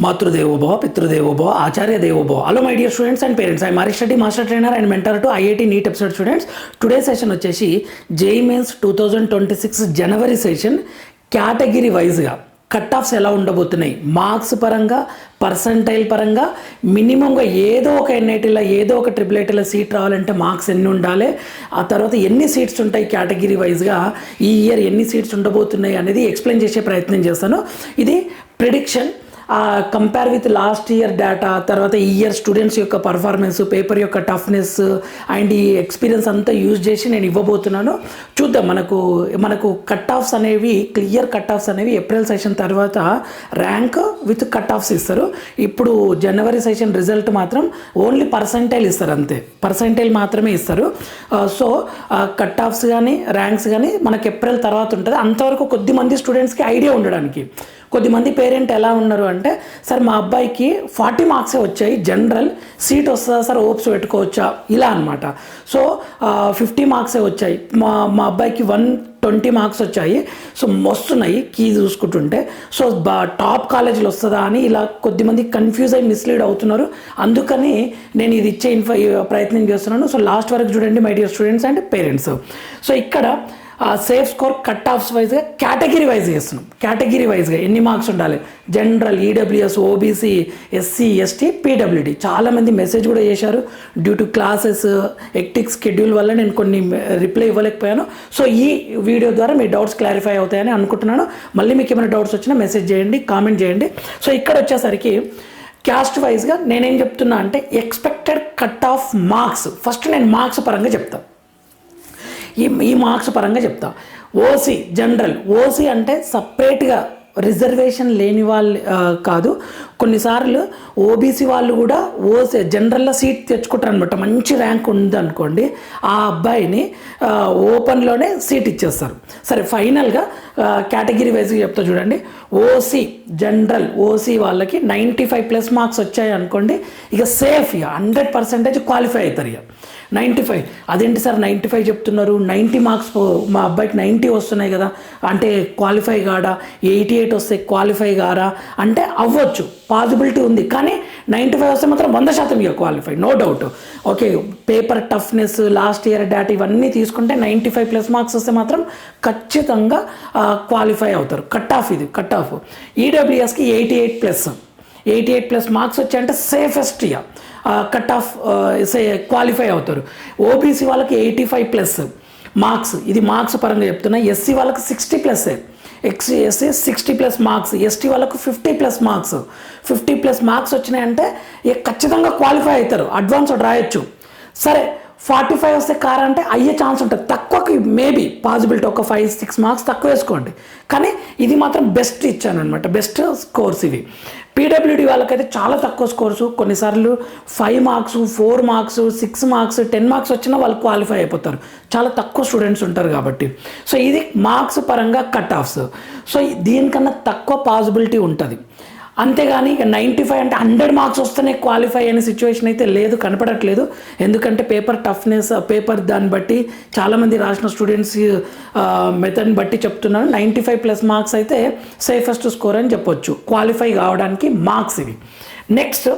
Matrudevo Bhava, Pitrudevo Bhava, Acharya Devo Bhava. Hello my dear students and parents. I am Marish Reddy, master trainer and mentor to IIT NEET episode students. Today's session వచ్చేసి JEE Mains 2026 జనవరి session category వైజ్గా cut offs ఎలా ఉండబోతున్నాయి, marks పరంగా, percentile పరంగా, మినిమంగా ఏదో ఒక ఎన్ఐటీలో ఏదో ఒక ట్రిపుల్ ఐటీలో సీట్ రావాలంటే మార్క్స్ ఎన్ని ఉండాలి, ఆ తర్వాత ఎన్ని సీట్స్ ఉంటాయి కేటగిరీ వైజ్గా, ఈ ఇయర్ ఎన్ని సీట్స్ ఉండబోతున్నాయి అనేది ఎక్స్ప్లెయిన్ చేసే ప్రయత్నం చేస్తాను. ఇది prediction, compare with last year data, తర్వాత ఈ ఇయర్ స్టూడెంట్స్ యొక్క పర్ఫార్మెన్స్, పేపర్ యొక్క టఫ్నెస్ అండ్ ఈ ఎక్స్పీరియన్స్ అంతా యూజ్ చేసి నేను ఇవ్వబోతున్నాను. చూద్దాం, మనకు కట్ ఆఫ్స్ అనేవి, క్లియర్ కట్ ఆఫ్స్ అనేవి ఏప్రిల్ సెషన్ తర్వాత ర్యాంక్ విత్ కట్ ఆఫ్స్ ఇస్తారు. ఇప్పుడు జనవరి సెషన్ రిజల్ట్ మాత్రం ఓన్లీ పర్సంటైల్ ఇస్తారు, అంతే పర్సంటైల్ మాత్రమే ఇస్తారు. సో కట్ ఆఫ్స్ కానీ ర్యాంక్స్ కానీ మనకు ఏప్రిల్ తర్వాత ఉంటుంది. అంతవరకు కొద్దిమంది స్టూడెంట్స్కి ఐడియా ఉండడానికి, కొద్దిమంది పేరెంట్ ఎలా ఉన్నారు అంటే, సార్ మా అబ్బాయికి 40 మార్క్సే వచ్చాయి, జనరల్ సీట్ వస్తుందా సార్, ఓప్స్ పెట్టుకోవచ్చా, ఇలా అనమాట. సో 50 మార్క్సే వచ్చాయి, మా అబ్బాయికి 120 మార్క్స్ వచ్చాయి, సో వస్తున్నాయి కీ చూసుకుంటుంటే, సో టాప్ కాలేజీలు వస్తుందా అని ఇలా కొద్దిమంది కన్ఫ్యూజ్ అయ్యి మిస్లీడ్ అవుతున్నారు. అందుకని నేను ఇది ఇచ్చే ప్రయత్నం చేస్తున్నాను. సో లాస్ట్ వరకు చూడండి my dear students and parents. So ఇక్కడ సేఫ్ స్కోర్ కట్ ఆఫ్స్ వైజ్గా కేటగిరీ వైజ్ చేస్తున్నాం. కేటగిరీ వైజ్గా ఎన్ని మార్క్స్ ఉండాలి, general, EWS, OBC, SC, ST, PWD. చాలామంది మెసేజ్ కూడా చేశారు. Due to classes hectic schedule వల్ల నేను కొన్ని రిప్లై ఇవ్వలేకపోయాను. సో ఈ వీడియో ద్వారా మీ డౌట్స్ క్లారిఫై అవుతాయని అనుకుంటున్నాను. మళ్ళీ మీకు ఏమైనా డౌట్స్ వచ్చినా మెసేజ్ చేయండి, కామెంట్ చేయండి. సో ఇక్కడ వచ్చేసరికి క్యాస్ట్ వైజ్గా నేనేం చెప్తున్నా అంటే, expected cut off marks first నేను మార్క్స్ పరంగా చెప్తాను. ఈ మార్క్స్ పరంగా చెప్తా. ఓసీ జనరల్, ఓసీ అంటే సపరేట్గా రిజర్వేషన్ లేని వాళ్ళు కాదు, కొన్నిసార్లు ఓబీసీ వాళ్ళు కూడా ఓసీ జనరల్లో సీట్ తెచ్చుకుంటారు అనమాట. మంచి ర్యాంక్ ఉందనుకోండి, ఆ అబ్బాయిని ఓపెన్లోనే సీట్ ఇచ్చేస్తారు. సరే, ఫైనల్గా కేటగిరీ వైజ్గా చెప్తా చూడండి. ఓసీ జనరల్, ఓసీ వాళ్ళకి 95+ మార్క్స్ వచ్చాయి అనుకోండి, ఇక సేఫ్, ఇక 100% క్వాలిఫై అవుతారు. ఇక 95, అదేంటి సార్ 95 చెప్తున్నారు, 90 మార్క్స్ మా అబ్బాయికి 90 వస్తున్నాయి కదా, అంటే క్వాలిఫై కాడా, 88 వస్తే క్వాలిఫై కారా అంటే అవ్వచ్చు, పాసిబిలిటీ ఉంది. కానీ 95 వస్తే మాత్రం 100% ఇక qualify, no doubt. Okay, paper toughness, last year data ఇవన్నీ తీసుకుంటే 95+ మార్క్స్ వస్తే మాత్రం ఖచ్చితంగా క్వాలిఫై అవుతారు. కట్ ఆఫ్, ఇది కట్ ఆఫ్. ఈడబ్ల్యూఎస్కి 88+ మార్క్స్ వచ్చాయంటే సేఫెస్ట్ ఇక కట్ ఆఫ్ క్వాలిఫై అవుతారు. ఓబీసీ వాళ్ళకి 85+ మార్క్స్, ఇది మార్క్స్ పరంగా చెప్తున్నా. ఎస్సీ వాళ్ళకి 60+, ఎస్సీ 60+ మార్క్స్, ఎస్టీ వాళ్ళకు 50+ మార్క్స్. 50+ మార్క్స్ వచ్చినాయంటే ఖచ్చితంగా క్వాలిఫై అవుతారు, అడ్వాన్స్ రాయొచ్చు. సరే, 45 వస్తే కారా అంటే అయ్యే ఛాన్స్ ఉంటుంది, తక్కువకి మేబీ పాసిబిలిటీ ఒక 5-6 మార్క్స్ తక్కువ వేసుకోండి. కానీ ఇది మాత్రం బెస్ట్ ఇచ్చాను అనమాట, బెస్ట్ స్కోర్స్ ఇవి. పీడబ్ల్యూడి వాళ్ళకైతే చాలా తక్కువ స్కోర్సు, కొన్నిసార్లు 5 మార్క్స్, 4 మార్క్స్, 6 మార్క్స్, 10 మార్క్స్ వచ్చినా వాళ్ళు క్వాలిఫై అయిపోతారు, చాలా తక్కువ స్టూడెంట్స్ ఉంటారు కాబట్టి. సో ఇది మార్క్స్ పరంగా కట్ ఆఫ్స్. సో దీనికన్నా తక్కువ పాసిబిలిటీ ఉంటుంది. అంతేగాని ఇక 95 అంటే 100 మార్క్స్ వస్తేనే క్వాలిఫై అనే సిచ్యువేషన్ అయితే లేదు, కనపడట్లేదు. ఎందుకంటే పేపర్ టఫ్నెస్, పేపర్ దాన్ని బట్టి చాలామంది రాసిన స్టూడెంట్స్ మెథడ్ని బట్టి చెప్తున్నాను. 95+ మార్క్స్ అయితే సేఫెస్ట్ స్కోర్ అని చెప్పొచ్చు, క్వాలిఫై కావడానికి మార్క్స్ ఇవి. నెక్స్ట్,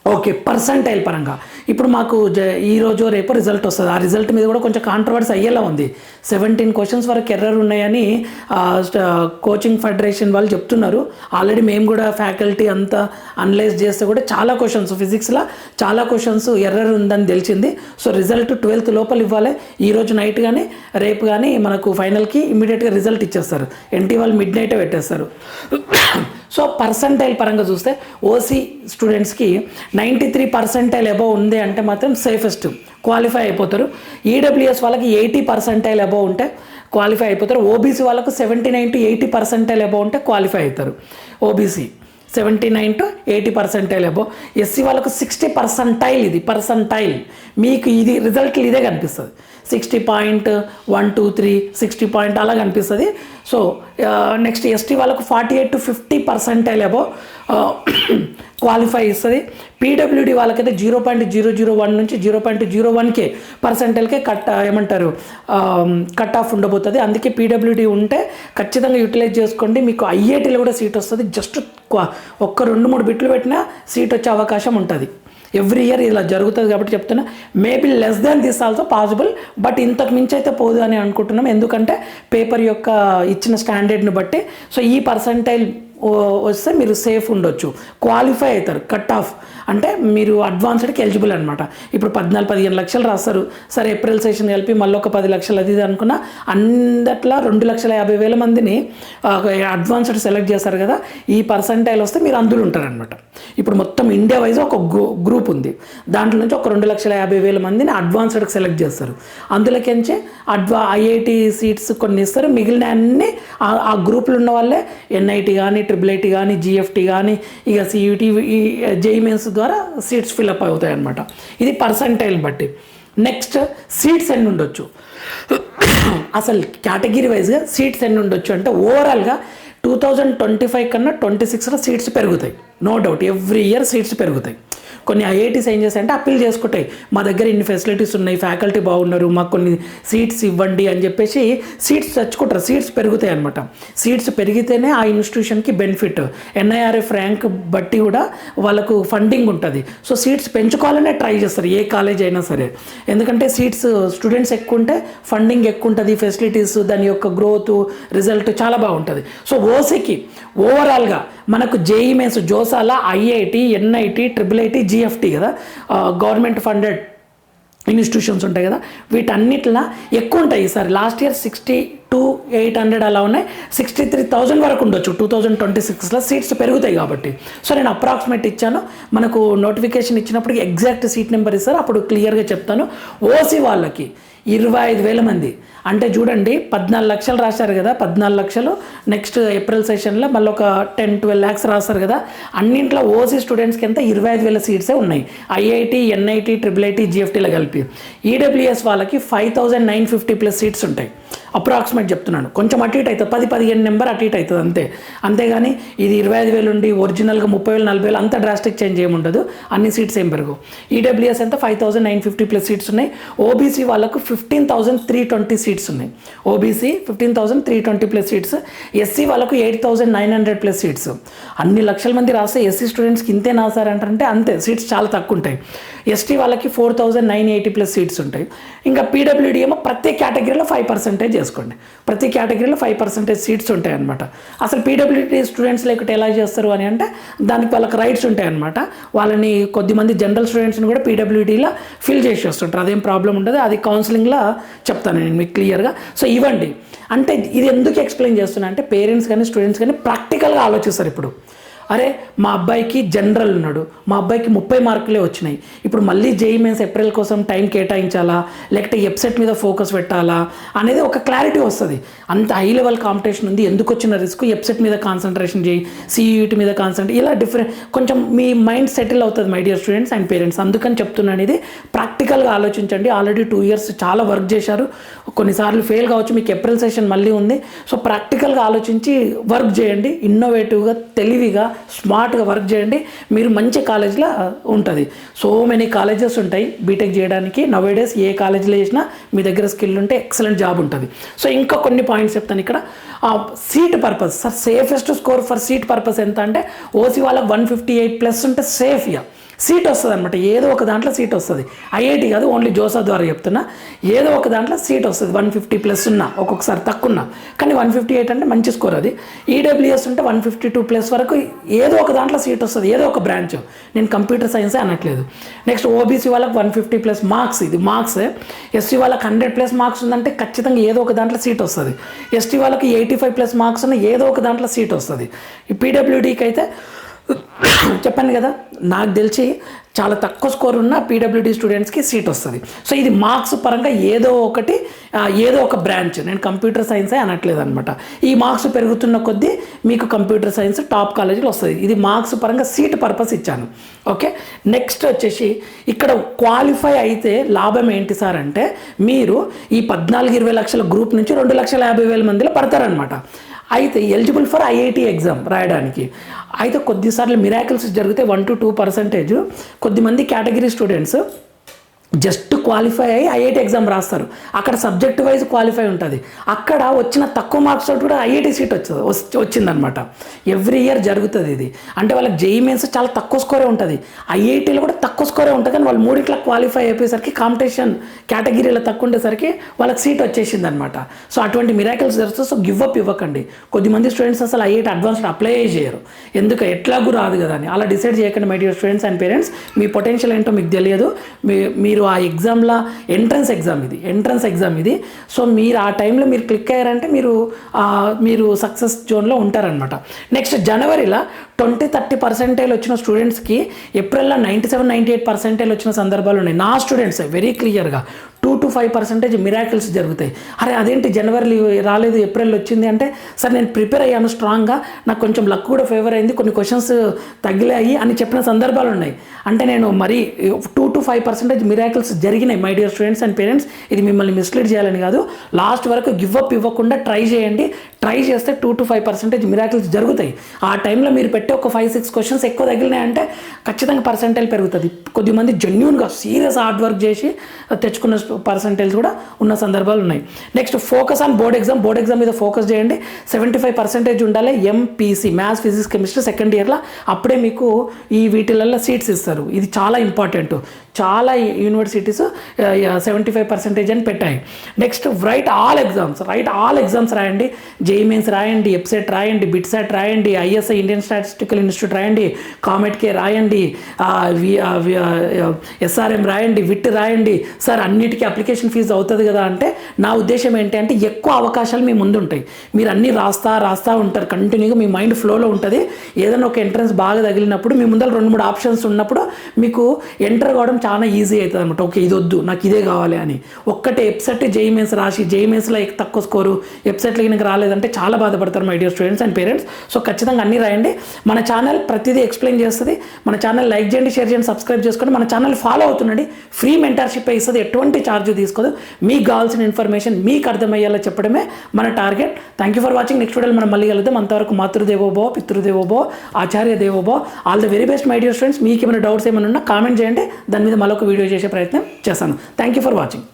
ఓకే, పర్సంటైల్ పరంగా ఇప్పుడు మాకు ఈరోజు రేపు రిజల్ట్ వస్తుంది. ఆ రిజల్ట్ మీద కూడా కొంచెం కాంట్రవర్సీ అయ్యేలా ఉంది. 17 క్వశ్చన్స్ వరకు ఎర్రర్ ఉన్నాయని కోచింగ్ ఫెడరేషన్ వాళ్ళు చెప్తున్నారు. ఆల్రెడీ మేము కూడా ఫ్యాకల్టీ అంతా అనలైజ్ చేస్తే కూడా చాలా క్వశ్చన్స్, ఫిజిక్స్లో చాలా క్వశ్చన్స్ ఎర్రర్ ఉందని తెలిసింది. సో రిజల్ట్ 12th లోపల ఇవ్వాలి. ఈరోజు నైట్ కానీ రేపు కానీ మనకు ఫైనల్కి ఇమీడియట్గా రిజల్ట్ ఇచ్చేస్తారు. ఎన్టీ వాళ్ళు మిడ్ నైటే పెట్టేస్తారు. సో పర్సంటైల్ పరంగా చూస్తే ఓసీ స్టూడెంట్స్కి 93% అబవ్ ఉంది అంటే మాత్రం సేఫెస్ట్, క్వాలిఫై అయిపోతారు. ఈడబ్ల్యూఎస్ వాళ్ళకి 80% అబవ్ ఉంటే క్వాలిఫై అయిపోతారు. ఓబీసీ వాళ్ళకు 79 to 80% అబవ్ ఉంటే క్వాలిఫై అవుతారు. OBC 79 to 80% above. ఎస్సీ వాళ్ళకు 60%, ఇది పర్సంటైల్. మీకు ఇది రిజల్ట్లు ఇదే కనిపిస్తుంది, 60.123 60 పాయింట్ అలా కనిపిస్తుంది. సో నెక్స్ట్ ఎస్టీ వాళ్ళకు 48 to 50% అబో క్వాలిఫై ఇస్తుంది. పీడబ్ల్యూడి వాళ్ళకైతే 0.001 నుంచి 0.01 పర్సెంటేజ్కే కట్ ఆఫ్ ఉండబోతుంది. అందుకే పీడబ్ల్యూడి ఉంటే ఖచ్చితంగా యూటిలైజ్ చేసుకోండి. మీకు ఐఐటీలో కూడా సీట్ వస్తుంది. జస్ట్ ఒక్క 2-3 బిట్లు పెట్టినా సీట్ వచ్చే అవకాశం ఉంటుంది. ఎవ్రీ ఇయర్ ఇలా జరుగుతుంది కాబట్టి చెప్తున్నా. Maybe less than this also possible, but ఇంతకు మించి అయితే పోదు అని అనుకుంటున్నాం. ఎందుకంటే పేపర్ యొక్క ఇచ్చిన స్టాండర్డ్ని బట్టి. సో ఈ పర్సంటైల్ వస్తే మీరు సేఫ్ ఉండొచ్చు, క్వాలిఫై అవుతారు. కట్ ఆఫ్ అంటే మీరు అడ్వాన్స్డ్కి ఎలిజిబుల్ అనమాట. ఇప్పుడు 14-15 లక్షలు రాస్తారు, సరే ఏప్రిల్ సెషన్ కలిపి మళ్ళీ ఒక 10 లక్షలు అది ఇది అనుకున్నా, అందట్లా 2,50,000 మందిని అడ్వాన్స్డ్ సెలెక్ట్ చేస్తారు కదా. ఈ పర్సంటైల్ వస్తే మీరు అందులో ఉంటారనమాట. ఇప్పుడు మొత్తం ఇండియా వైజ్ ఒక గ్రూప్ ఉంది, దాంట్లో నుంచి ఒక 2,50,000 మందిని అడ్వాన్స్డ్కి సెలెక్ట్ చేస్తారు. అందులోకించి ఐఐటి సీట్స్ కొన్ని ఇస్తారు, మిగిలిన అన్నీ ఆ గ్రూప్లో ఉన్న వాళ్ళే ఎన్ఐటి కానీ, ట్రిపుల్ కానీ, జిఎఫ్టీ కానీ, ఇక సియూటీ, జేఈ మెయిన్స్ ద్వారా సీట్స్ ఫిల్అప్ అవుతాయి అన్నమాట. ఇది పర్సంటైల్ బట్టి. నెక్స్ట్ సీట్స్ ఎన్ని ఉండొచ్చు, అసలు కేటగిరీ వైజ్గా సీట్స్ ఎన్ని ఉండొచ్చు అంటే ఓవరాల్గా 2025 కన్నా 26లో సీట్స్ పెరుగుతాయి. No doubt, every year seats పెరుగుతాయి. కొన్ని ఐఐటీస్ ఏం చేస్తాయంటే అప్పీల్ చేసుకుంటాయి, మా దగ్గర ఇన్ని ఫెసిలిటీస్ ఉన్నాయి, ఫ్యాకల్టీ బాగున్నారు, మాకు కొన్ని సీట్స్ ఇవ్వండి అని చెప్పేసి సీట్స్ తెచ్చుకుంటారు. సీట్స్ పెరుగుతాయి అనమాట. సీట్స్ పెరిగితేనే ఆ ఇన్స్టిట్యూషన్కి బెనిఫిట్. ఎన్ఐఆర్ఎఫ్ ర్యాంక్ బట్టి కూడా వాళ్ళకు ఫండింగ్ ఉంటుంది. సో సీట్స్ పెంచుకోవాలనే ట్రై చేస్తారు ఏ కాలేజ్ అయినా సరే. ఎందుకంటే సీట్స్ స్టూడెంట్స్ ఎక్కువ ఉంటే ఫండింగ్ ఎక్కువ ఉంటుంది, ఫెసిలిటీస్, దాని యొక్క గ్రోత్, రిజల్ట్ చాలా బాగుంటుంది. సో ఓసీకి ఓవరాల్గా మనకు జేఈ మెయిన్స్, జోసాలా, IIT, NIT, triple IT, GFTI కదా, గవర్నమెంట్ ఫండెడ్ ఇన్స్టిట్యూషన్స్ ఉంటాయి కదా, వీటన్నిటిలా ఎక్కువ ఉంటాయి. ఈసారి లాస్ట్ ఇయర్ 62,800 అలా ఉన్నాయి, 63,000 వరకు ఉండొచ్చు 2026లో. సీట్స్ పెరుగుతాయి కాబట్టి. సో నేను అప్రాక్సిమేట్ ఇచ్చాను, మనకు నోటిఫికేషన్ ఇచ్చినప్పటికి ఎగ్జాక్ట్ సీట్ నెంబర్ ఇస్తారు, అప్పుడు క్లియర్గా చెప్తాను. ఓసీ వాళ్ళకి 25,000 మంది అంటే చూడండి, 14 లక్షలు రాశారు కదా, 14 లక్షలు నెక్స్ట్ ఏప్రిల్ సెషన్లో మళ్ళీ ఒక 10-12 lakhs రాస్తారు కదా. అన్నింట్లో ఓసీ స్టూడెంట్స్కి ఎంత 25,000 సీట్సే ఉన్నాయి, ఐఐటి, ఎన్ఐటి, ట్రిపుల్ ఐటి, జిఎఫ్టీలో కలిపి. ఈడబ్ల్యూఎస్ వాళ్ళకి 5,950+ సీట్స్ ఉంటాయి. అప్రాక్సిమేట్ చెప్తున్నాను, కొంచెం అటు ఇటు అవుతుంది, 10-15 నెంబర్ అటు ఇటు అవుతుంది అంతే. అంతేగాని ఇది 25,000 ఉండి ఒరిజినల్గా 30,000 40,000 అంత డ్రాస్టిక్ చేంజ్ ఏముండదు, అన్ని సీట్స్ ఏం పెరుగు. ఈడబ్ల్యూఎస్ ఎంత 5,950+ సీట్స్ ఉన్నాయి. ఓబీసీ వాళ్ళకు 15,320 సీట్స్ ఉన్నాయి. OBC 15,320+ seats. ఎస్సీ వాళ్ళకు 8,900+ సీట్స్. అన్ని లక్షల మంది రాస్తే ఎస్సీ స్టూడెంట్స్కి ఇంతే నాసారంటే అంతే, సీట్స్ చాలా తక్కువ ఉంటాయి. ఎస్టీ వాళ్ళకి 4,980+ సీట్స్ ఉంటాయి. ఇంకా పీడబ్ల్యూడీ ఏమో ప్రతి కేటగిరీలో 5% చేసుకోండి, ప్రతి కేటగిరీలో 5% సీట్స్ ఉంటాయి అనమాట. అసలు పీడబ్ల్యూడీ స్టూడెంట్స్ లేకపోతే ఎలా చేస్తారు అని అంటే దానికి వాళ్ళకి రైట్స్ ఉంటాయి అనమాట. వాళ్ళని కొద్దిమంది జనరల్ స్టూడెంట్స్ని కూడా పీడబ్ల్యూడీలో ఫిల్ చేసి వస్తుంటారు, అదేం ప్రాబ్లం ఉండదు. అది కౌన్సిలింగ్లో చెప్తాను నేను మీకు క్లియర్గా. సో ఇవ్వండి అంటే ఇది ఎందుకు ఎక్స్ప్లెయిన్ చేస్తున్నా అంటే పేరెంట్స్ కానీ స్టూడెంట్స్ కానీ ప్రాక్టికల్గా ఆలోచిస్తారు. ఇప్పుడు అరే మా అబ్బాయికి జనరల్ ఉన్నాడు, మా అబ్బాయికి 30 మార్కులే వచ్చినాయి, ఇప్పుడు మళ్ళీ జేఈ మెయిన్స్ ఏప్రిల్ కోసం టైం కేటాయించాలా, లేకపోతే వెబ్సైట్ మీద ఫోకస్ పెట్టాలా అనేది ఒక క్లారిటీ వస్తుంది. అంత హై లెవెల్ కాంపిటీషన్ ఉంది, ఎందుకు వచ్చిన రిస్క్, వెబ్సైట్ మీద కాన్సన్ట్రేషన్ చేయి, సిఈటి మీద కాన్సన్ట్రేట్, ఇలా డిఫరెంట్ కొంచెం మీ మైండ్ సెటిల్ అవుతుంది my dear students and parents. అందుకని చెప్తున్నాను, ఇది ప్రాక్టికల్గా ఆలోచించండి. ఆల్రెడీ 2 years చాలా వర్క్ చేశారు, కొన్నిసార్లు ఫెయిల్ కావచ్చు, మీకు ఏప్రిల్ సెషన్ మళ్ళీ ఉంది. సో ప్రాక్టికల్గా ఆలోచించి వర్క్ చేయండి, ఇన్నోవేటివ్గా, తెలివిగా, స్మార్ట్గా వర్క్ చేయండి, మీరు మంచి కాలేజ్లో ఉంటుంది. సో మెనీ కాలేజెస్ ఉంటాయి బీటెక్ చేయడానికి. నవేడేస్ ఏ కాలేజీలో చేసినా మీ దగ్గర స్కిల్ ఉంటే ఎక్సలెంట్ జాబ్ ఉంటుంది. సో ఇంకా కొన్ని పాయింట్స్ చెప్తాను ఇక్కడ. Seat purpose, sir safest score for seat purpose ఎంత అంటే ఓసీ వాళ్ళకి 158+ ఉంటే సేఫ్గా సీట్ వస్తుంది అనమాట. ఏదో ఒక దాంట్లో సీట్ వస్తుంది. ఐఐటి కాదు, ఓన్లీ జోసా ద్వారా చెప్తున్నా. ఏదో ఒక దాంట్లో సీట్ వస్తుంది 150+ ఉన్నా, ఒక్కొక్కసారి తక్కువ ఉన్నా, కానీ 158 అంటే మంచి స్కోర్. అది ఈడబ్ల్యూఎస్ ఉంటే 152+ వరకు ఏదో ఒక దాంట్లో సీట్ వస్తుంది, ఏదో ఒక బ్రాంచ్. నేను కంప్యూటర్ సైన్సే అనట్లేదు. నెక్స్ట్ ఓబీసీ వాళ్ళకి 150+ మార్క్స్, ఇది మార్క్స్. ఎస్సీ వాళ్ళకి 100+ మార్క్స్ ఉందంటే ఖచ్చితంగా ఏదో ఒక దాంట్లో సీట్ వస్తుంది. ఎస్టీ వాళ్ళకి 85+ మార్క్స్ ఉన్న ఏదో ఒక దాంట్లో సీట్ వస్తుంది. ఈ పీడబ్ల్యూడీకి అయితే చెప్పాను కదా, నాకు తెలిసి చాలా తక్కువ స్కోర్ ఉన్న పీడబ్ల్యూడీ స్టూడెంట్స్కి సీట్ వస్తుంది. సో ఇది మార్క్స్ పరంగా ఏదో ఒక బ్రాంచ్, నేను కంప్యూటర్ సైన్సే అనట్లేదు అనమాట. ఈ మార్క్స్ పెరుగుతున్న కొద్దీ మీకు కంప్యూటర్ సైన్స్ టాప్ కాలేజీలో వస్తుంది. ఇది మార్క్స్ పరంగా సీట్ పర్పస్ ఇచ్చాను. ఓకే, నెక్స్ట్ వచ్చేసి ఇక్కడ క్వాలిఫై అయితే లాభం ఏంటి సార్ అంటే, మీరు ఈ 14-20 లక్షల గ్రూప్ నుంచి 2,50,000 మందిలో పడతారనమాట. అయితే ఎలిజిబుల్ ఫర్ ఐఐటి ఎగ్జామ్ రాయడానికి అయితే కొద్దిసార్లు మిరాకిల్స్ జరిగితే 1-2% కొద్దిమంది కేటగిరీ స్టూడెంట్స్ జస్ట్ క్వాలిఫై అయ్యి ఐఐటి ఎగ్జామ్ రాస్తారు. అక్కడ సబ్జెక్ట్ వైజ్ క్వాలిఫై ఉంటుంది. అక్కడ వచ్చిన తక్కువ మార్క్స్ కూడా ఐఐటి సీట్ వచ్చిందనమాట. ఎవ్రీ ఇయర్ జరుగుతుంది ఇది. అంటే వాళ్ళకి జేఈ మెయిన్స్ చాలా తక్కువ స్కోరే ఉంటుంది, ఐఐటీలో కూడా తక్కువ స్కోరే ఉంటుంది. కానీ వాళ్ళు 3 క్వాలిఫై అయిపోయేసరికి కాంపిటీషన్ కేటగిరీలో తక్కువ ఉండేసరికి వాళ్ళకి సీట్ వచ్చేసింది అనమాట. సో అటువంటి మిరాకిల్స్ జరుగుతుంది. సో గివ్ అప్ ఇవ్వకండి. కొద్దిమంది స్టూడెంట్స్ అసలు ఐఐటి అడ్వాన్స్డ్ అప్లై చేయరు, ఎందుకు ఎట్లాగూ రాదు కదా అని. అలా డిసైడ్ చేయకండి my dear students and parents. Me potential ఏంటో మీకు తెలియదు. మీరు ఆ ఎగ్జామ్లో ఎంట్రన్స్ ఎగ్జామ్ ఇది. సో మీరు ఆ టైంలో మీరు క్లిక్ అయ్యారంటే మీరు సక్సెస్ జోన్లో ఉంటారనమాట. నెక్స్ట్ జనవరిలో 20-30% వచ్చిన స్టూడెంట్స్కి ఏప్రిల్లో 97-98% వచ్చిన సందర్భాలు ఉన్నాయి. నా స్టూడెంట్స్ వెరీ క్లియర్గా 2-5% మిరాకిల్స్ జరుగుతాయి. అరే అదేంటి జనవరి రాలేదు ఏప్రిల్ వచ్చింది అంటే, సార్ నేను ప్రిపేర్ అయ్యాను స్ట్రాంగ్గా, నాకు కొంచెం లక్ కూడా ఫేవర్ అయింది, కొన్ని క్వశ్చన్స్ తగిలాయి అని చెప్పిన సందర్భాలు ఉన్నాయి. అంటే నేను మరీ 2-5% మిరాకిల్స్ జరిగినాయి my dear students and parents. ఇది మిమ్మల్ని మిస్లీడ్ చేయాలని కాదు, లాస్ట్ వరకు గివ్ అప్ ఇవ్వకుండా ట్రై చేయండి. ట్రై చేస్తే 2-5% మిరాకిల్స్ జరుగుతాయి. ఆ టైంలో మీరు పెట్టే ఒక 5-6 క్వశ్చన్స్ ఎక్కువ తగిలినాయంటే ఖచ్చితంగా పర్సెంటేజ్ పెరుగుతుంది. కొద్దిమంది జెన్యూన్గా సీరియస్ హార్డ్ వర్క్ చేసి తెచ్చుకున్న పర్సెంటేజ్ కూడా ఉన్న సందర్భాలు ఉన్నాయి. Next focus on board exam మీద ఫోకస్ చేయండి. 75% ఉండాలి. MPC maths physics chemistry second ఇయర్లో, అప్పుడే మీకు ఈ వీటిలలో సీట్స్ ఇస్తారు. ఇది చాలా ఇంపార్టెంట్. చాలా యూనివర్సిటీస్ 75% అని పెట్టాయి. నెక్స్ట్ రైట్ ఆల్ ఎగ్జామ్స్ రాయండి. జేఈ మెయిన్స్ రాయండి, ఎప్సెట్ రాయండి, బిట్సెట్ రాయండి, ఐఎస్ఐ ఇండియన్ స్టాటిస్టికల్ ఇన్స్టిట్యూట్ రాయండి, కామెట్కే రాయండి, ఎస్ఆర్ఎం రాయండి, విట్ రాయండి. సార్ అన్నిటికీ అప్లికేషన్ ఫీజు అవుతుంది కదా అంటే, నా ఉద్దేశం ఏంటి అంటే ఎక్కువ అవకాశాలు మీ ముందు ఉంటాయి. మీరు అన్నీ రాస్తా ఉంటారు కంటిన్యూగా, మీ మైండ్ ఫ్లోలో ఉంటుంది. ఏదైనా ఒక ఎంట్రన్స్ బాగా తగిలినప్పుడు మీ ముందర 2-3 ఆప్షన్స్ ఉన్నప్పుడు మీకు ఎంటర్ కావడం చాలా ఈజీ అవుతుంది అనమాట. ఓకే ఇది వద్దు, నాకు ఇదే కావాలి అని. ఒక్కటే ఎప్సెట్ జేఈ మెయిన్స్ రాసి జేఈ మెయిన్స్లో తక్కువ స్కోరు, ఎప్సెట్లో నాకు రాలేదంటే చాలా బాధపడతారు my dear students and parents. So ఖచ్చితంగా అన్నీ రాయండి. మన ఛానల్ ప్రతిదీ ఎక్స్ప్లెయిన్ చేస్తుంది. మన ఛానల్ లైక్ చేయండి, షేర్ చేయండి, సబ్స్క్రైబ్ చేసుకోండి. మన ఛానల్ ఫాలో అవుతుండండి. ఫ్రీ మెంటర్షిప్ ఇస్తుంది, ఎటువంటి ఛార్జ్ తీసుకోదు. మీకు కావాల్సిన ఇన్ఫర్మేషన్ మీకు అర్థమయ్యేలా చెప్పడమే మన target. Thank you for watching. Next వీడియోలో మనం మళ్ళీ కలుద్దాం. అంతవరకు మాతృదేవోభవ, పితృదేవోభవ, ఆచార్య దేవోభవ. All the very best my dear students. మీకు ఏమైనా డౌట్స్ ఏమైనా ఉన్నా కామెంట్ చేయండి, దాని మీద మరొక వీడియో చేసే ప్రయత్నం చేస్తాను. Thank you for watching.